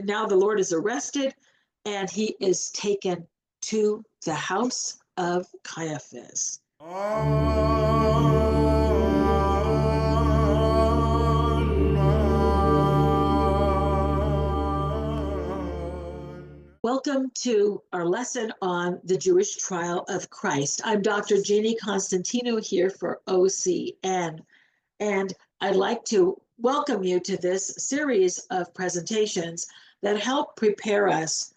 Now the Lord is arrested and he is taken to the house of Caiaphas. Welcome to our lesson on the Jewish trial of Christ. I'm Dr. Jeannie Constantinou here for OCN, and I'd like to welcome you to this series of presentations that help prepare us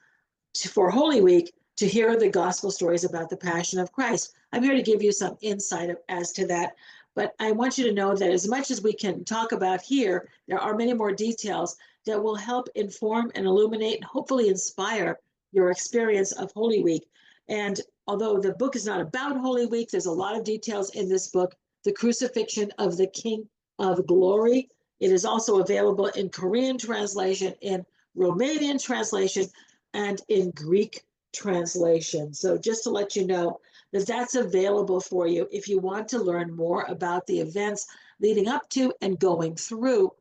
for Holy Week to hear the gospel stories about the Passion of Christ. I'm here to give you some insight as to that, but I want you to know that as much as we can talk about here, there are many more details that will help inform and illuminate and hopefully inspire your experience of Holy Week. And although the book is not about Holy Week, there's a lot of details in this book, The Crucifixion of the King of Glory. It is also available in Korean translation, in Romanian translation, and in Greek translation. So just to let you know that that's available for you if you want to learn more about the events leading up to and going through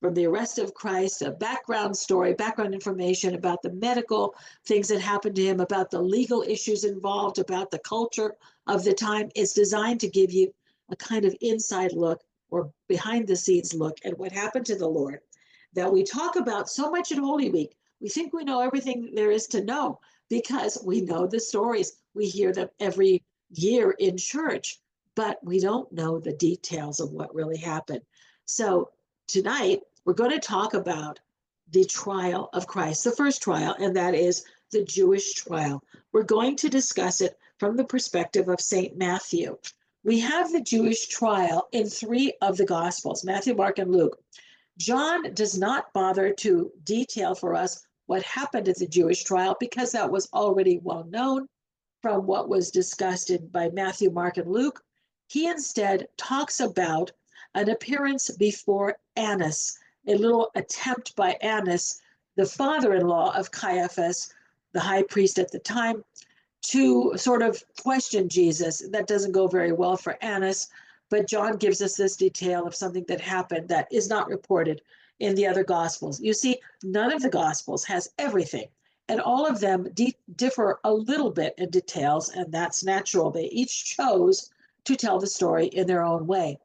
from the arrest of Christ, a background story, background information about the medical things that happened to him, about the legal issues involved, about the culture of the time. It's designed to give you a kind of inside look or behind the scenes look at what happened to the Lord that we talk about so much at Holy Week. We think we know everything there is to know because we know the stories. We hear them every year in church, but we don't know the details of what really happened. So tonight, we're going to talk about the trial of Christ, the first trial, and that is the Jewish trial. We're going to discuss it from the perspective of St. Matthew. We have the Jewish trial in 3 of the Gospels, Matthew, Mark, and Luke. John does not bother to detail for us what happened at the Jewish trial because that was already well known from what was discussed by Matthew, Mark, and Luke. He instead talks about an appearance before Annas, a little attempt by Annas, the father-in-law of Caiaphas, the high priest at the time, to sort of question Jesus. That doesn't go very well for Annas, but John gives us this detail of something that happened that is not reported in the other Gospels. You see, none of the Gospels has everything, and all of them differ a little bit in details, and that's natural. They each chose to tell the story in their own way.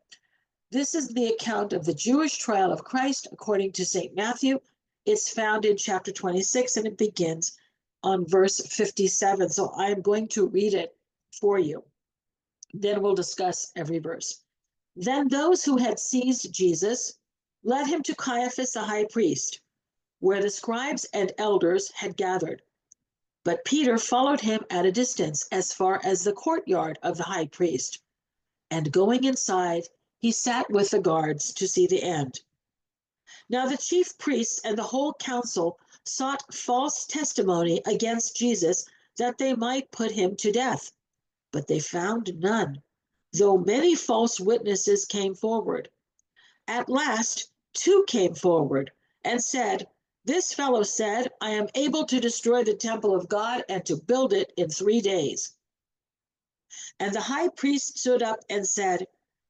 This is the account of the Jewish trial of Christ according to St. Matthew. It's found in chapter 26, and it begins on verse 57. So I am going to read it for you. Then we'll discuss every verse. Then those who had seized Jesus led him to Caiaphas the high priest, where the scribes and elders had gathered. But Peter followed him at a distance as far as the courtyard of the high priest. And going inside, he sat with the guards to see the end. Now the chief priests and the whole council sought false testimony against Jesus that they might put him to death. But they found none, though many false witnesses came forward. At last, 2 came forward and said, "This fellow said, I am able to destroy the temple of God and to build it in 3 days." And the high priest stood up and said,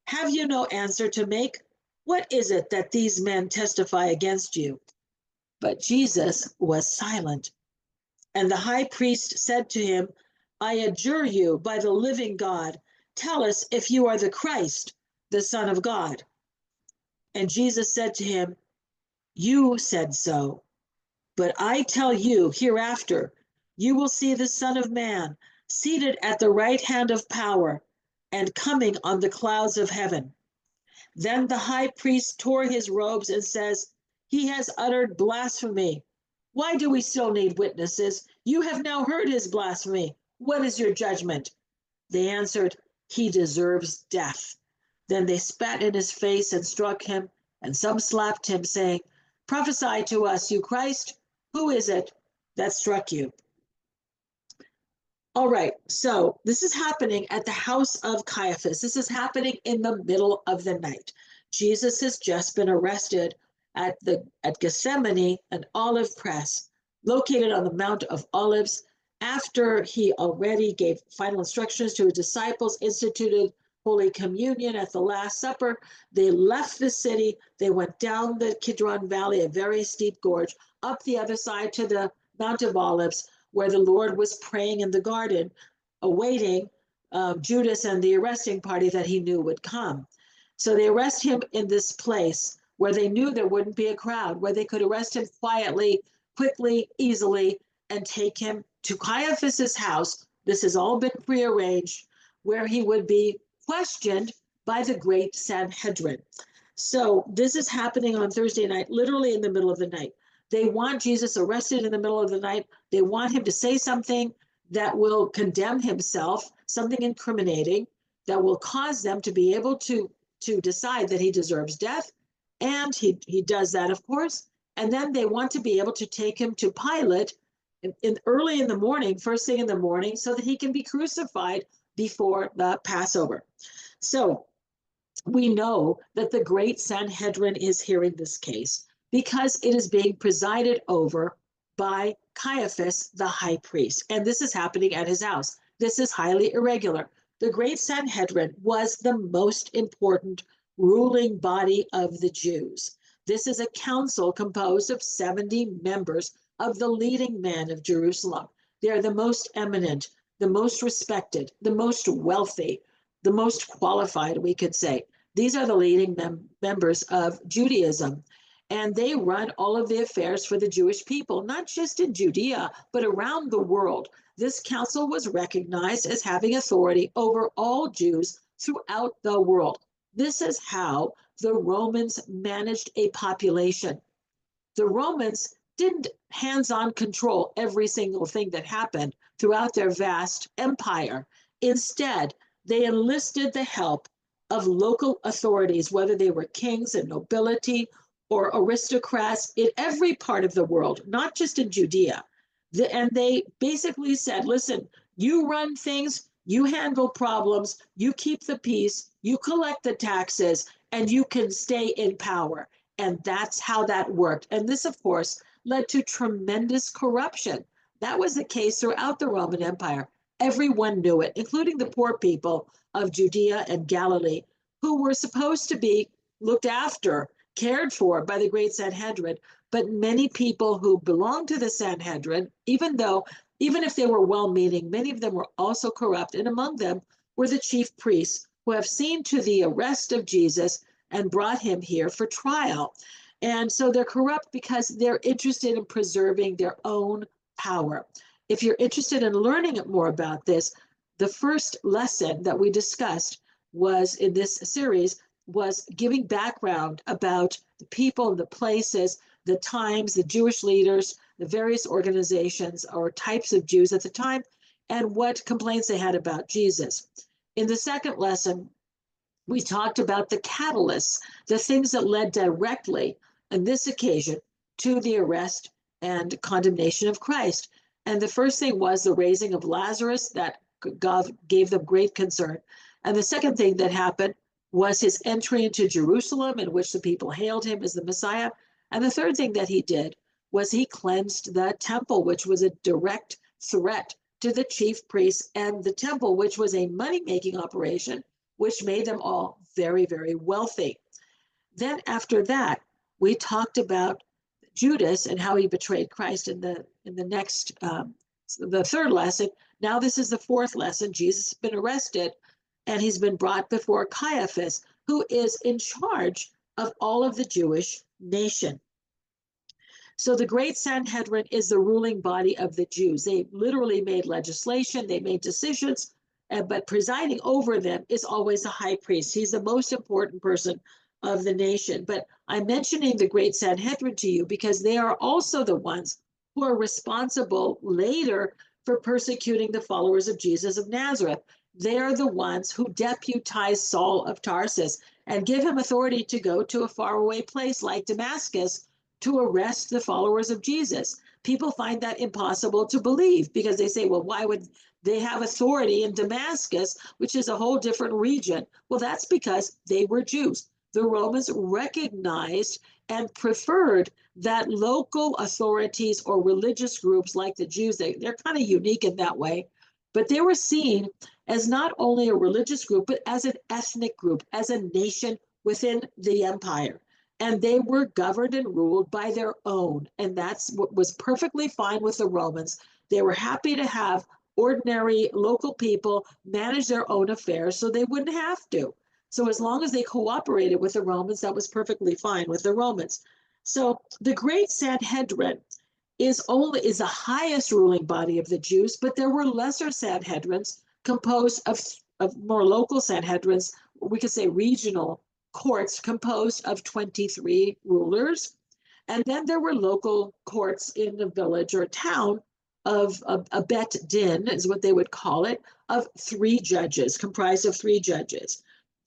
"Have you no answer to make? What is it that these men testify against you?" But Jesus was silent. And the high priest said to him, "I adjure you by the living God, tell us if you are the Christ, the Son of God." And Jesus said to him, "You said so. But I tell you, hereafter, you will see the Son of Man seated at the right hand of power and coming on the clouds of heaven." Then the high priest tore his robes and says, "He has uttered blasphemy. Why do we still need witnesses? You have now heard his blasphemy. What is your judgment?" They answered, "He deserves death." Then they spat in his face and struck him, and some slapped him, saying, "Prophesy to us, you Christ. Who is it that struck you?" All right, so this is happening at the house of Caiaphas. This is happening in the middle of the night. Jesus has just been arrested at Gethsemane, an olive press located on the Mount of Olives, after he already gave final instructions to his disciples, instituted Holy Communion at the Last Supper. They left the city. They went down the Kidron Valley, a very steep gorge, up the other side to the Mount of Olives, where the Lord was praying in the garden, awaiting Judas and the arresting party that he knew would come. So they arrest him in this place where they knew there wouldn't be a crowd, where they could arrest him quietly, quickly, easily, and take him to Caiaphas's house. This has all been prearranged, where he would be questioned by the great Sanhedrin. So this is happening on Thursday night, literally in the middle of the night. They want Jesus arrested in the middle of the night. They want him to say something that will condemn himself, something incriminating that will cause them to be able to decide that he deserves death. And he does that, of course. And then they want to be able to take him to Pilate early in the morning, first thing in the morning, so that he can be crucified before the Passover. So we know that the great Sanhedrin is hearing this case because it is being presided over by Caiaphas, the high priest. And this is happening at his house. This is highly irregular. The great Sanhedrin was the most important ruling body of the Jews. This is a council composed of 70 members of the leading men of Jerusalem. They are the most eminent, the most respected, the most wealthy, the most qualified, we could say. These are the leading members of Judaism, and they run all of the affairs for the Jewish people, not just in Judea, but around the world. This council was recognized as having authority over all Jews throughout the world. This is how the Romans managed a population. The Romans didn't hands-on control every single thing that happened throughout their vast empire. Instead, they enlisted the help of local authorities, whether they were kings and nobility or aristocrats in every part of the world, not just in Judea. And they basically said, listen, you run things, you handle problems, you keep the peace, you collect the taxes, and you can stay in power. And that's how that worked. And this, of course, led to tremendous corruption. That was the case throughout the Roman Empire. Everyone knew it, including the poor people of Judea and Galilee, who were supposed to be looked after, cared for by the great Sanhedrin. But many people who belonged to the Sanhedrin, even if they were well-meaning, many of them were also corrupt. And among them were the chief priests, who have seen to the arrest of Jesus and brought him here for trial. And so they're corrupt because they're interested in preserving their own power. If you're interested in learning more about this, the first lesson that we discussed was in this series was giving background about the people, the places, the times, the Jewish leaders, the various organizations or types of Jews at the time, and what complaints they had about Jesus. In the second lesson, we talked about the catalysts, the things that led directly, on this occasion, to the arrest and condemnation of Christ. And the first thing was the raising of Lazarus, that God gave them great concern. And the second thing that happened was his entry into Jerusalem, in which the people hailed him as the Messiah. And the third thing that he did was he cleansed the temple, which was a direct threat to the chief priests and the temple, which was a money-making operation, which made them all very, very wealthy. Then after that, we talked about Judas and how he betrayed Christ in the next, the third lesson. Now this is the fourth lesson. Jesus has been arrested and he's been brought before Caiaphas, who is in charge of all of the Jewish nation. So the great Sanhedrin is the ruling body of the Jews. They literally made legislation, they made decisions, but presiding over them is always the high priest. He's the most important person of the nation. But I'm mentioning the great Sanhedrin to you because they are also the ones who are responsible later for persecuting the followers of Jesus of Nazareth. They're the ones who deputize Saul of Tarsus and give him authority to go to a faraway place like Damascus to arrest the followers of Jesus. People find that impossible to believe because they say, well, why would they have authority in Damascus, which is a whole different region? Well, that's because they were Jews. The Romans recognized and preferred that local authorities or religious groups like the Jews, they're kind of unique in that way, but they were seen as not only a religious group, but as an ethnic group, as a nation within the empire. And they were governed and ruled by their own. And that's what was perfectly fine with the Romans. They were happy to have ordinary local people manage their own affairs so they wouldn't have to. So as long as they cooperated with the Romans, that was perfectly fine with the Romans. So the Great Sanhedrin is the highest ruling body of the Jews, but there were lesser Sanhedrins composed of more local Sanhedrins, we could say regional courts composed of 23 rulers. And then there were local courts in the village or town of a bet din, is what they would call it, of 3 judges, comprised of 3 judges.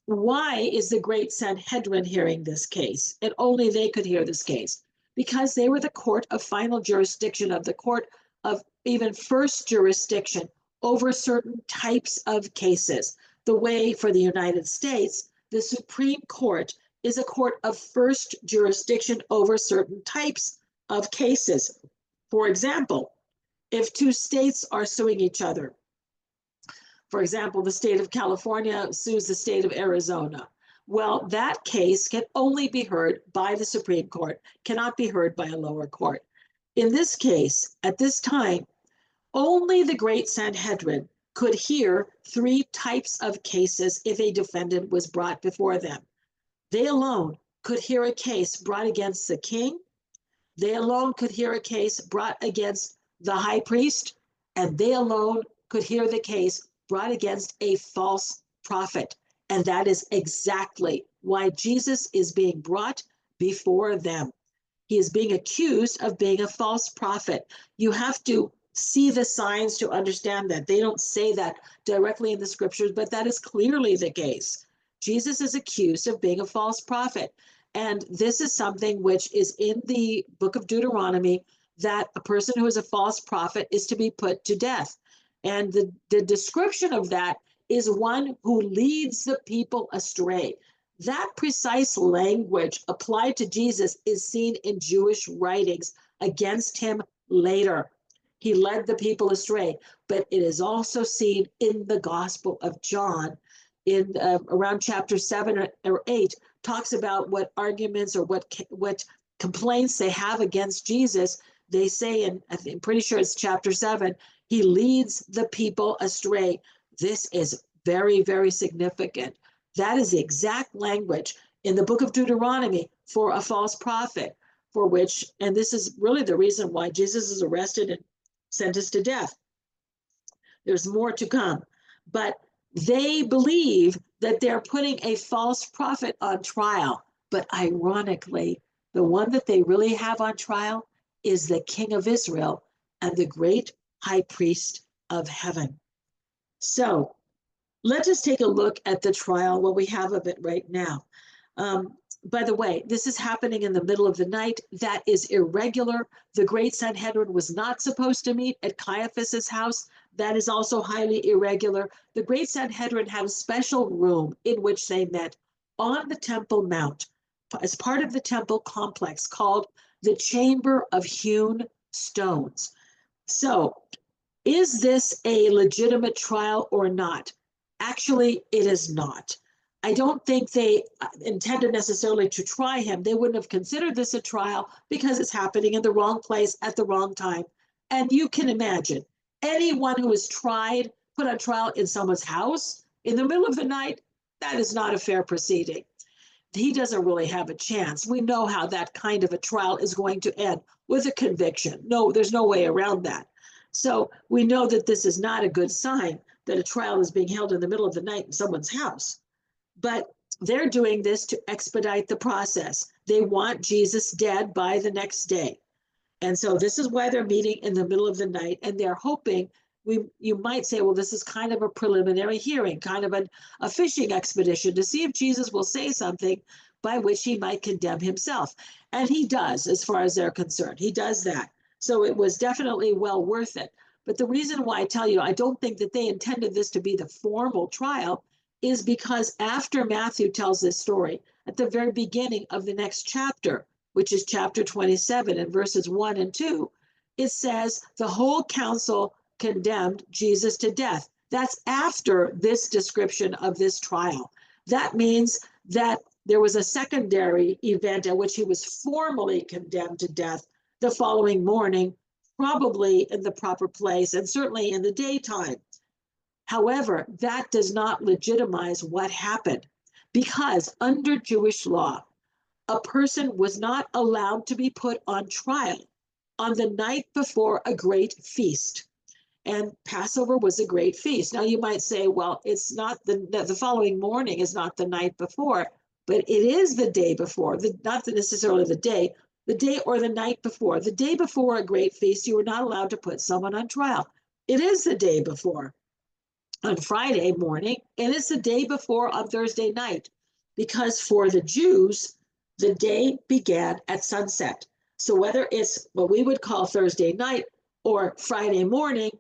Why is the Great Sanhedrin hearing this case? And only they could hear this case. Because they were the court of final jurisdiction, of the court of even first jurisdiction over certain types of cases. The way for the United States, the Supreme Court is a court of first jurisdiction over certain types of cases. For example, if 2 states are suing each other, for example, the state of California sues the state of Arizona. Well, that case can only be heard by the Supreme Court, cannot be heard by a lower court. In this case, at this time, only the Great Sanhedrin could hear 3 types of cases if a defendant was brought before them. They alone could hear a case brought against the king. They alone could hear a case brought against the high priest, and they alone could hear the case brought against a false prophet. And that is exactly why Jesus is being brought before them. He is being accused of being a false prophet. You have to see the signs to understand that. They don't say that directly in the scriptures, but that is clearly the case. Jesus is accused of being a false prophet. And this is something which is in the book of Deuteronomy, that a person who is a false prophet is to be put to death. And the description of that is one who leads the people astray. That precise language applied to Jesus is seen in Jewish writings against him later. He led the people astray, but it is also seen in the Gospel of John in around chapter 7 or 8, talks about what arguments or what complaints they have against Jesus. They say, and I'm pretty sure it's chapter 7, he leads the people astray. This is very, very significant. That is the exact language in the book of Deuteronomy for a false prophet, for which, and this is really the reason why Jesus is arrested and sentenced to death. There's more to come. But they believe that they're putting a false prophet on trial. But ironically, the one that they really have on trial is the King of Israel and the great high priest of heaven. So let us take a look at the trial, what we have of it right now. By the way, this is happening in the middle of the night. That is irregular. The Great Sanhedrin was not supposed to meet at Caiaphas's house. That is also highly irregular. The Great Sanhedrin had a special room in which they met on the Temple Mount as part of the temple complex called the Chamber of Hewn Stones. So, is this a legitimate trial or not? Actually, it is not. I don't think they intended necessarily to try him. They wouldn't have considered this a trial because it's happening in the wrong place at the wrong time. And you can imagine anyone who is put on trial in someone's house in the middle of the night, that is not a fair proceeding. He doesn't really have a chance. We know how that kind of a trial is going to end, with a conviction. No, there's no way around that. So we know that this is not a good sign that a trial is being held in the middle of the night in someone's house. But they're doing this to expedite the process. They want Jesus dead by the next day. And so this is why they're meeting in the middle of the night, and they're hoping, you might say, well, this is kind of a preliminary hearing, kind of a fishing expedition to see if Jesus will say something by which he might condemn himself. And he does, as far as they're concerned. He does that. So it was definitely well worth it. But the reason why I tell you I don't think that they intended this to be the formal trial is because after Matthew tells this story, at the very beginning of the next chapter, which is chapter 27 and verses 1 and 2, it says the whole council condemned Jesus to death. That's after this description of this trial. That means that there was a secondary event at which he was formally condemned to death the following morning, probably in the proper place and certainly in the daytime. However, that does not legitimize what happened, because under Jewish law, a person was not allowed to be put on trial on the night before a great feast. And Passover was a great feast. Now you might say, well, it's not the following morning is not the night before, but it is the day before, not necessarily the day or the night before. The day before a great feast, you were not allowed to put someone on trial. It is the day before on Friday morning, and it's the day before on Thursday night, because for the Jews, the day began at sunset. So whether it's what we would call Thursday night or Friday morning,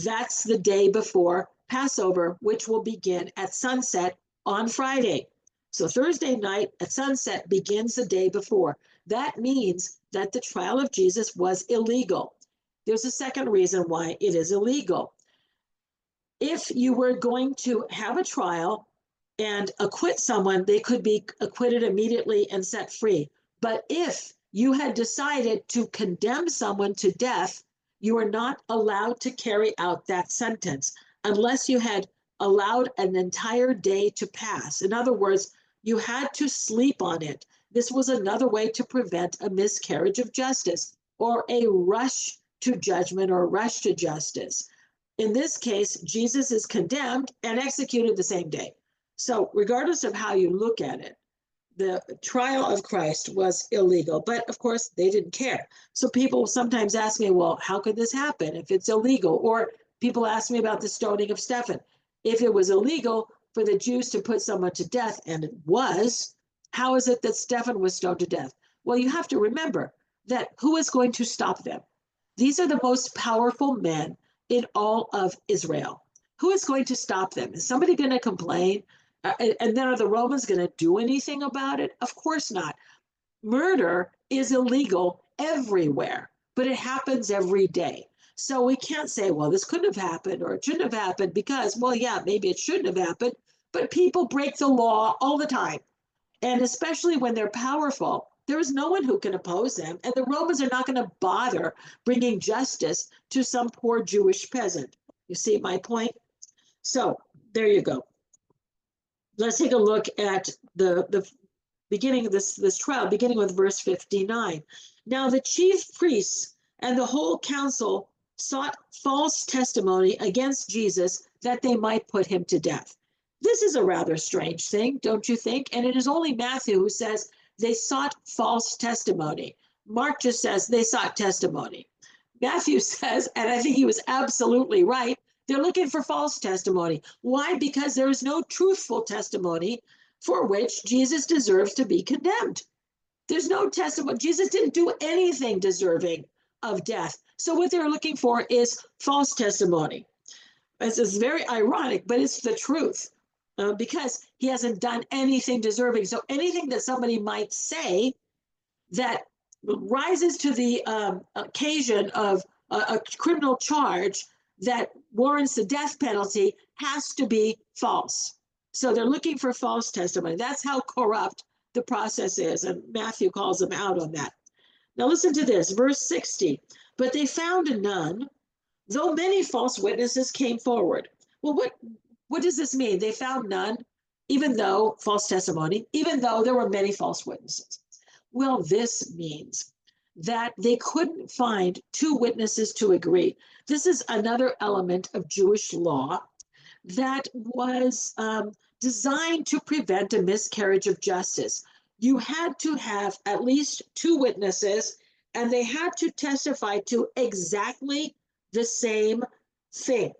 that's the day before Passover, which will begin at sunset on Friday. So Thursday night at sunset begins the day before. That means that the trial of Jesus was illegal. There's a second reason why it is illegal. If you were going to have a trial and acquit someone, they could be acquitted immediately and set free. But if you had decided to condemn someone to death, you are not allowed to carry out that sentence unless you had allowed an entire day to pass. In other words, you had to sleep on it. This was another way to prevent a miscarriage of justice or a rush to judgment or rush to justice. In this case, Jesus is condemned and executed the same day. So regardless of how you look at it, the trial of Christ was illegal, but of course they didn't care. So people sometimes ask me, well, how could this happen if it's illegal? Or people ask me about the stoning of Stephen. If it was illegal for the Jews to put someone to death, and it was, how is it that Stephen was stoned to death? Well, you have to remember that who is going to stop them? These are the most powerful men in all of Israel. Who is going to stop them? Is somebody going to complain? And then are the Romans going to do anything about it? Of course not. Murder is illegal everywhere, but it happens every day. So we can't say, well, this couldn't have happened or it shouldn't have happened because, well, yeah, maybe it shouldn't have happened, but people break the law all the time. And especially when they're powerful, there is no one who can oppose them. And the Romans are not going to bother bringing justice to some poor Jewish peasant. You see my point? So there you go. Let's take a look at the beginning of this trial, beginning with verse 59. Now the chief priests and the whole council sought false testimony against Jesus that they might put him to death. This is a rather strange thing, don't you think? And it is only Matthew who says they sought false testimony. Mark just says they sought testimony. Matthew says, and I think he was absolutely right, they're looking for false testimony. Why? Because there is no truthful testimony for which Jesus deserves to be condemned. There's no testimony. Jesus didn't do anything deserving of death. So what they're looking for is false testimony. This is very ironic, but it's the truth. Because he hasn't done anything deserving. So anything that somebody might say that rises to the occasion of a criminal charge that warrants the death penalty has to be false. So they're looking for false testimony. That's how corrupt the process is. And Matthew calls them out on that. Now listen to this, verse 60. But they found none, though many false witnesses came forward. Well, what does this mean? They found none, even though false testimony, even though there were many false witnesses. Well, this means that they couldn't find two witnesses to agree. This is another element of Jewish law that was designed to prevent a miscarriage of justice. You had to have at least two witnesses, and they had to testify to exactly the same thing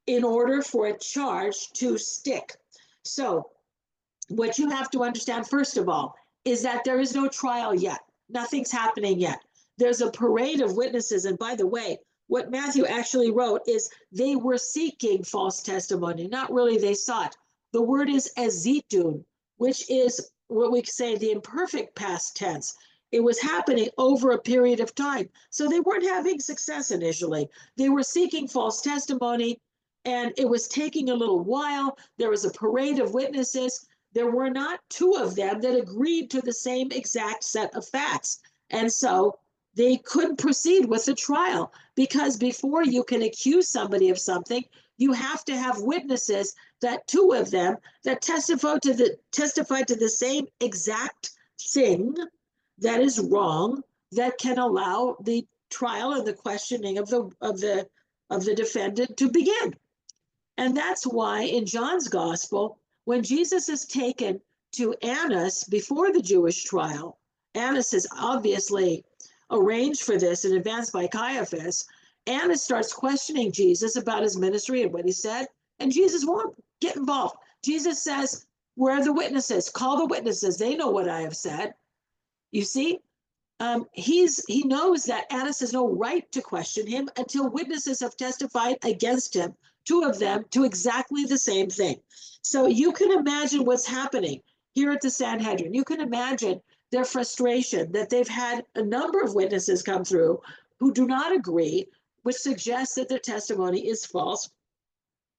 in order for a charge to stick. So what you have to understand, first of all, is that there is no trial yet. Nothing's happening yet. There's a parade of witnesses. And by the way, what Matthew actually wrote is they were seeking false testimony. Not really they sought. The word is ezitun, which is what we say the imperfect past tense. It was happening over a period of time. So they weren't having success initially. They were seeking false testimony, and it was taking a little while. There was a parade of witnesses. There were not two of them that agreed to the same exact set of facts. And so they couldn't proceed with the trial, because before you can accuse somebody of something, you have to have witnesses, that two of them that testify to the same exact thing that is wrong, that can allow the trial and the questioning of the defendant to begin. And that's why in John's gospel, when Jesus is taken to Annas before the Jewish trial, Annas is obviously arranged for this in advance by Caiaphas. Annas starts questioning Jesus about his ministry and what he said, and Jesus won't get involved. Jesus says, "Where are the witnesses? Call the witnesses. They know what I have said." You see, he knows that Annas has no right to question him until witnesses have testified against him, two of them, to exactly the same thing. So you can imagine what's happening here at the Sanhedrin. You can imagine their frustration that they've had a number of witnesses come through who do not agree, which suggests that their testimony is false.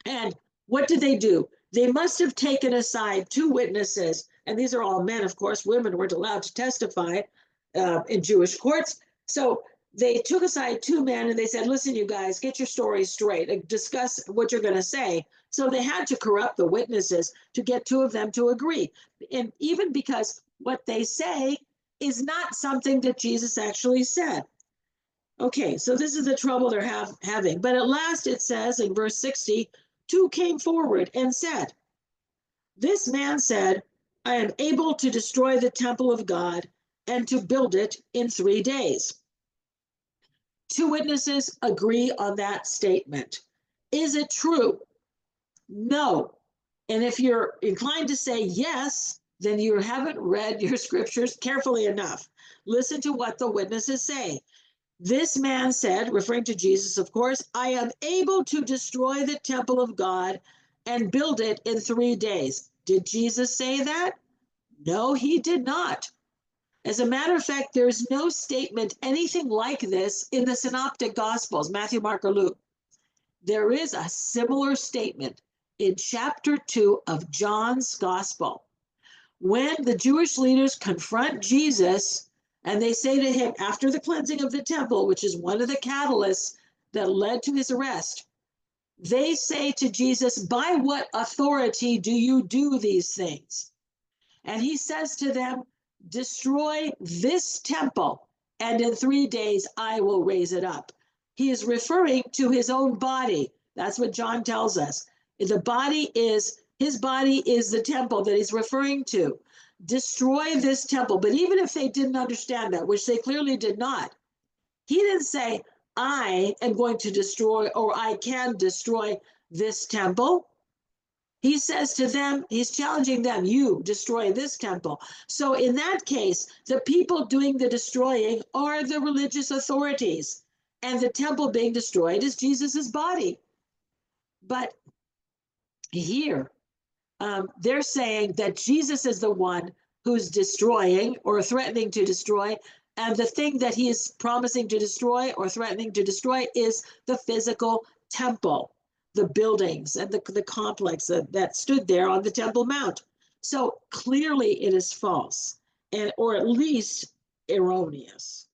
And what did they do? They must have taken aside two witnesses, and these are all men, of course. Women weren't allowed to testify in Jewish courts. So they took aside two men and they said, "Listen, you guys, get your stories straight, discuss what you're going to say." So they had to corrupt the witnesses to get two of them to agree. And even because what they say is not something that Jesus actually said. Okay, so this is the trouble they're having. But at last it says in verse 60, two came forward and said, "This man said, I am able to destroy the temple of God and to build it in 3 days." Two witnesses agree on that statement. Is it true? No. And if you're inclined to say yes, then you haven't read your scriptures carefully enough. Listen to what the witnesses say. This man said, referring to Jesus, of course, "I am able to destroy the temple of God and build it in 3 days." Did Jesus say that? No, he did not. As a matter of fact, there's no statement anything like this in the synoptic gospels, Matthew, Mark, or Luke. There is a similar statement in chapter 2 of John's gospel, when the Jewish leaders confront Jesus and they say to him, after the cleansing of the temple, which is one of the catalysts that led to his arrest, they say to Jesus, "By what authority do you do these things?" And he says to them, "Destroy this temple, and in 3 days I will raise it up." He is referring to his own body. That's what John tells us. His body is the temple that he's referring to. Destroy this temple. But even if they didn't understand that, which they clearly did not, he didn't say, "I am going to destroy," or "I can destroy this temple." He says to them, he's challenging them, "You destroy this temple." So in that case, the people doing the destroying are the religious authorities, and the temple being destroyed is Jesus's body. But here, they're saying that Jesus is the one who's destroying or threatening to destroy, and the thing that he is promising to destroy or threatening to destroy is the physical temple, the buildings and the complex that stood there on the Temple Mount. So clearly it is false, or at least erroneous.